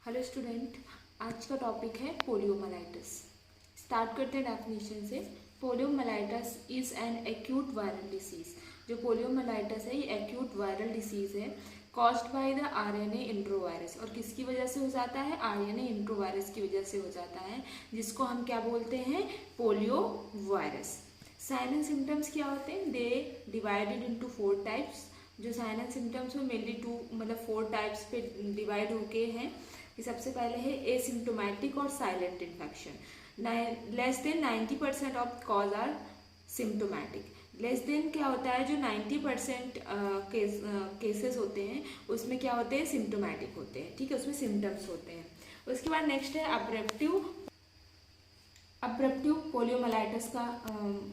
Hello student, आज का topic है पोलियोमाइलाइटिस। स्टार्ट करते हैं डेफिनेशन से। Poliomyelitis is an acute viral disease. जो पोलियोमाइलाइटिस है ये एक्यूट वायरल डिसीज है कॉज्ड बाय द आरएनए इंट्रोवायरस। और किसकी वजह से हो जाता है? आरएनए इंट्रोवायरस की वजह से हो जाता है, जिसको हम क्या बोलते हैं? Polio virus. Sign and symptoms क्या होते हैं? They divided into 4 types. जो साइन एंड सिम्टम्स में मेनली 4 टाइप्स पे डिवाइड होके हैं। सबसे पहले है एसिम्टोमेटिक और silent infection. Less than 90% of cause are symptomatic. Less than क्या होता है? जो 90% केसेस होते हैं उसमें क्या होते हैं? सिम्टोमेटिक होते हैं। ठीक है, उसमें सिम्टम्स होते हैं। उसके बाद नेक्स्ट है अब्रप्टिव पोलियोमाइलाइटिस का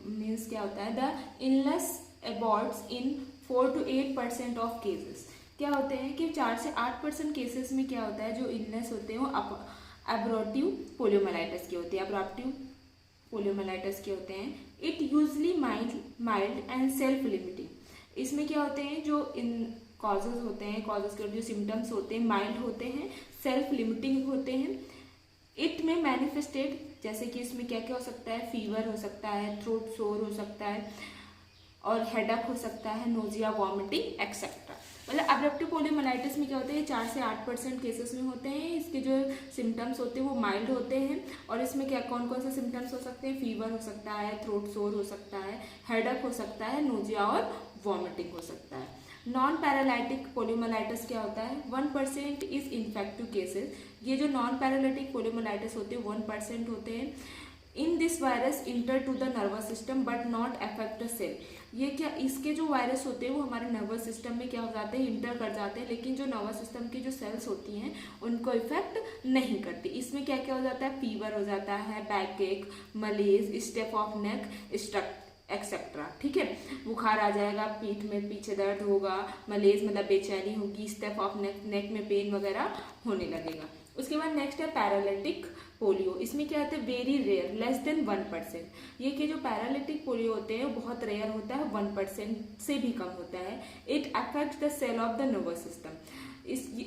मीन्स क्या होता है? The illness aborts in 4 to 8% of cases. क्या होते हैं कि 4 से 8% केसेस में क्या होता है? जो इलनेस होते हैं वो अब्रप्टिव पोलियोमाइलाइटिस के होते हैं। अब्रप्टिव पोलियोमाइलाइटिस के होते हैं। It usually mild and self limiting. इसमें क्या होते हैं? जो इन कॉजेज होते हैं, कॉजेज के जो सिम्टम्स होते हैं माइल्ड होते हैं, सेल्फ लिमिटिंग होते हैं। इट में मैनिफेस्टेड, जैसे कि इसमें क्या क्या हो सकता है? फीवर हो सकता है, थ्रोट सोर हो सकता है, और हेडेक हो सकता है, नोजिया, वॉमिटिंग एक्सेट्रा। मतलब अब्रप्टिव पोलियोमाइलाइटिस में क्या होता है? 4 से 8% केसेस में होते हैं। इसके जो सिम्टम्स होते हैं वो माइल्ड होते हैं। और इसमें क्या कौन कौन से सिम्टम्स हो सकते हैं? फीवर हो सकता है, थ्रोट सोर हो सकता है, हेडेक हो सकता है, नोजिया और वॉमिटिंग हो सकता है। नॉन पैरालाइटिक पोलियोमाइलाइटिस क्या होता है? 1% इज इन्फेक्टिव केसेस। ये जो नॉन पैरालाइटिक पोलियोमाइलाइटिस होते हैं 1% होते हैं। In this virus enter to the nervous system but not affect the cell. ये क्या, इसके जो वायरस होते हैं वो हमारे नर्वस सिस्टम में क्या हो जाते हैं? इंटर कर जाते हैं, लेकिन जो नर्वस सिस्टम की जो सेल्स होती हैं उनको इफेक्ट नहीं करती। इसमें क्या क्या हो जाता है? फीवर हो जाता है, बैक एक, मलेज, स्टेप ऑफ नेक, एक्सेट्रा। ठीक है, बुखार आ जाएगा, पीठ में पीछे दर्द होगा, मलेज मतलब बेचैनी होगी, स्टेप ऑफ नेक में पेन वगैरह होने लगेगा। उसके बाद नेक्स्ट है पैरालिटिक पोलियो। इसमें क्या होता है? Very rare, less than 1%। ये कि जो पैरालिटिक पोलियो होते हैं वो बहुत रेयर होता है, 1% से भी कम होता है। It affects the cell of the nervous system.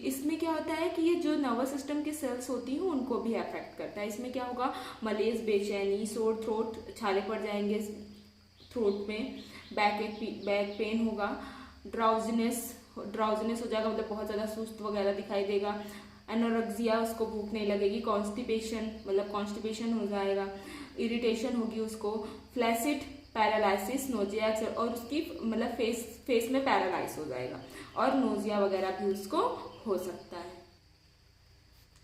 इसमें क्या होता है कि ये जो नर्वस सिस्टम की सेल्स होती हैं उनको भी अफेक्ट करता है। इसमें क्या होगा? मलेज, बेचैनी, सोर थ्रोट, छाले पड़ जाएंगे थ्रोट में, बैक पेन होगा, ड्राउजीनेस हो जाएगा, मतलब बहुत ज़्यादा सुस्त वगैरह दिखाई देगा। एनोरेक्सिया, उसको भूख नहीं लगेगी। कॉन्स्टिपेशन मतलब कॉन्स्टिपेशन हो जाएगा, इरिटेशन होगी उसको। फ्लैसिड पैरालाइसिस, नोजिया, और उसकी मतलब फेस में पैरालाइज हो जाएगा, और नोजिया वगैरह भी उसको हो सकता है।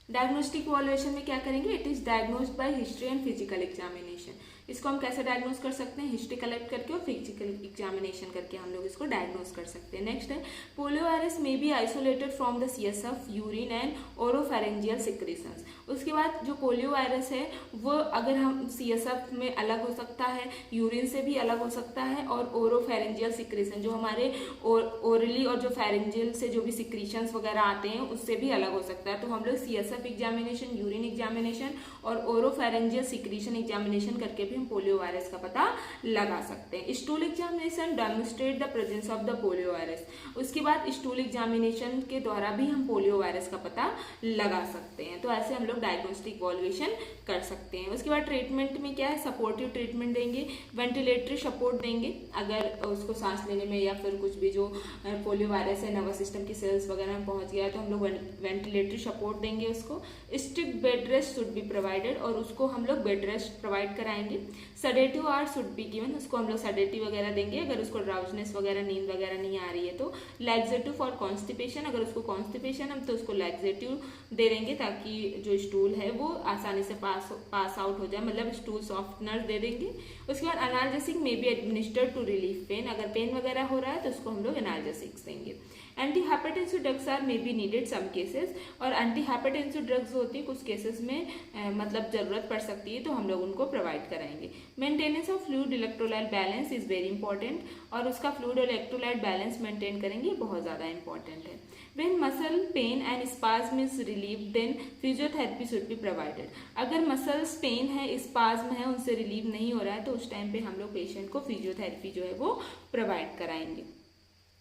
डायग्नोस्टिक इवैल्यूएशन में क्या करेंगे? It is diagnosed bye history and physical examination. इसको हम कैसे डायग्नोस कर सकते हैं? हिस्ट्री कलेक्ट करके और फिजिकल एग्जामिनेशन करके हम लोग इसको डायग्नोस कर सकते हैं। नेक्स्ट है पोलियो वायरस में be isolated from the CSF, urine and oropharyngeal secretions. उसके बाद जो पोलियो वायरस है वो अगर हम सीएसएफ में अलग हो सकता है, यूरिन से भी अलग हो सकता है, और ओरोफेरेंजियल सिक्रीशन जो हमारे ओरली और जो फेरेंजियल से जो भी सिक्रीशंस वगैरह आते हैं उससे भी अलग हो सकता है। तो हम लोग सीएसएफ एग्जामिनेशन, यूरिन एग्जामिनेशन और ओरोफेरेंजियल सिक्रीशन एग्जामिनेशन करके हम पोलियो वायरस का पता लगा सकते हैं। Stool examination demonstrate the presence of the polio virus. उसके बाद स्टूल एग्जामिनेशन के द्वारा भी हम पोलियो वायरस का पता लगा सकते हैं। तो ऐसे हम लोग डायग्नोस्टिक इवैल्यूएशन कर सकते हैं। उसके बाद ट्रीटमेंट में क्या है? सपोर्टिव ट्रीटमेंट देंगे, वेंटिलेटरी सपोर्ट देंगे अगर उसको सांस लेने में या फिर कुछ भी जो पोलियो वायरस है नर्वस सिस्टम की सेल्स वगैरह में पहुंच गया है तो हम लोग वेंटिलेटरी सपोर्ट देंगे उसको। Strict bed rest should be provided, और उसको हम लोग बेड रेस्ट प्रोवाइड कराएंगे। सडेटिव आर शुड बी गिवन, उसको हम लोग सडेटिव वगैरह देंगे अगर उसको ड्राउजनेस वगैरह, नींद वगैरह नहीं आ रही है तो। लैक्सेटिव फॉर कॉन्स्टिपेशन, अगर उसको कॉन्स्टिपेशन हम तो उसको लैक्सेटिव दे देंगे ताकि जो स्टूल है वो आसानी से पास आउट हो जाए, मतलब स्टूल सॉफ्टनर दे देंगे। उसके बाद analgesic may be administered to relief pain, अगर पेन वगैरह हो रहा है तो उसको हम लोग एनाल्जेसिक्स देंगे। Anti hypertensive drugs are may be needed some cases, और एंटी हाइपरटेंसिव ड्रग्स होती है कुछ केसेस में मतलब जरूरत पड़ सकती है तो हम लोग उनको प्रोवाइड कराएंगे। Maintenance of fluid electrolyte balance is very important, और उसका फ्लूइड इलेक्ट्रोलाइट बैलेंस मेंटेन करेंगे, बहुत ज़्यादा इंपॉर्टेंट है। When muscle pain and spasm is relieved, then physiotherapy should be provided. अगर मसल्स पेन है, स्पाज्म है, उनसे रिलीव नहीं हो रहा है तो उस टाइम पे हम लोग पेशेंट को फिजियोथेरेपी जो है वो प्रोवाइड कराएंगे।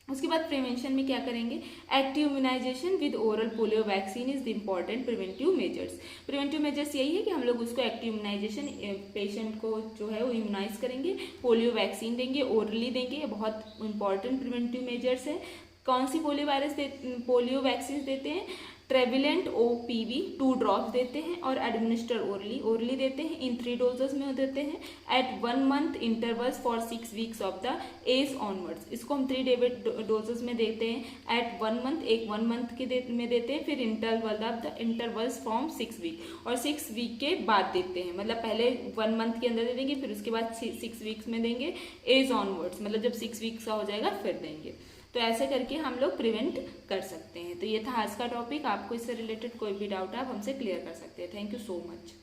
उसके बाद प्रिवेंशन में क्या करेंगे, active immunization with oral polio vaccine is the important preventive measures. Preventive measures यही है कि हम लोग उसको एक्टिव इम्यूनाइजेशन, पेशेंट को जो है वो इम्यूनाइज करेंगे, पोलियो वैक्सीन देंगे, ओरली देंगे, ये बहुत इंपॉर्टेंट प्रिवेंटिव मेजर्स है। कौन सी पोलियो वैक्सीन देते हैं, ट्रेविलेंट OPV 2 ड्रॉप्स देते हैं और एडमिनिस्टर ओरली देते हैं, इन 3 डोजेस में देते हैं at 1 month intervals for 6 weeks of the age onwards. इसको हम 3 डोजेस में देते हैं एट 1 मंथ, एक 1 मंथ के में देते हैं, फिर इंटरवल्स फ्रॉम 6 वीक और 6 वीक के बाद देते हैं, मतलब पहले 1 मंथ के अंदर दे देंगे, फिर उसके बाद 6 वीक्स में देंगे एज ऑनवर्ड्स, मतलब जब 6 वीक्स का हो जाएगा फिर देंगे। तो ऐसे करके हम लोग प्रिवेंट कर सकते हैं। तो ये था आज का टॉपिक। आपको इससे रिलेटेड कोई भी डाउट है आप हमसे क्लियर कर सकते हैं। Thank you so much.